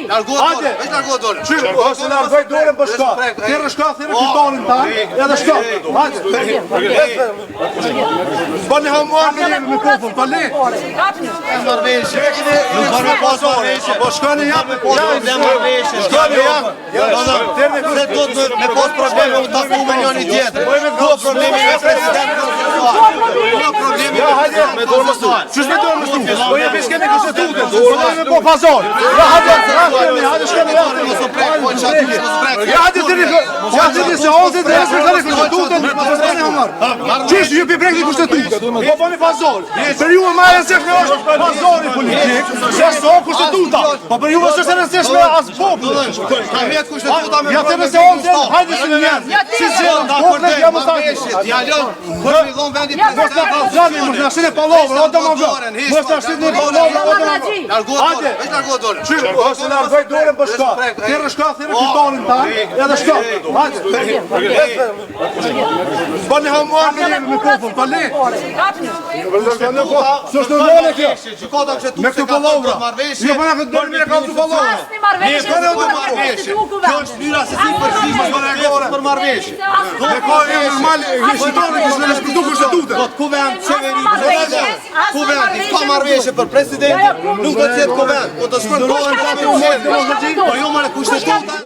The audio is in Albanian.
Hajde. Veç largohet dorën. Çyr, ose largoj dorën për shka. Thirrë shka, thirrë fitonin tan, edhe shka. Hajde. Bani hamar me një mikrofon, tani. Marrëveshje. Nuk ka me pas marrëveshje. Po shkoni jap me pas marrëveshje. Shkoni jap. Se do të me pas probleme u taku me njëri tjetër. Do problemi me presidentin. Do problemi me dorën mësu. Ç'është me dorën mësu? Po jemi kemi kushtetutë. Po jemi po pazar. Ja hajde shkoni jap. Ja hajde deri se 11 dres me kanë kushtetutë, po bani hamar. Çish ju pi breki kushtetutë. Po bani pazar. Për ju më e rëndësishme është pazari politik, se so kushtetuta. Po për ju është e rëndësishme as populli. Ka vjet kushtetuta me. Ja thënë se 11 hajde si një. Si zgjedhën populli jam mos tani. Dialog, kur i dhon vendi president. Zani mos na shine pallovër, o domovrë. Mos na shine pallovër, o domovrë. Hajde, veç largohet dorën. Çyr, ose largoj dorën për shka. Thirrë shka, thirrë fitonin tan, edhe shka. Hajde. Bani hamar me një mikrofon, tani. S'është normale kjo. Gjykata kështu Me këto pallovra. Jo para këtë dorë me kanë këto pallovra. Kjo është mënyra se si përfishë për marrëveshje. Me ka e normal, shqiptarët që në respektu kushtetutën. Do të kuvend, qeveri, kuvend, ka marrëveshje për presidentin, nuk do të jetë kuvend, po të shpërndohen po jo më kushtetutën.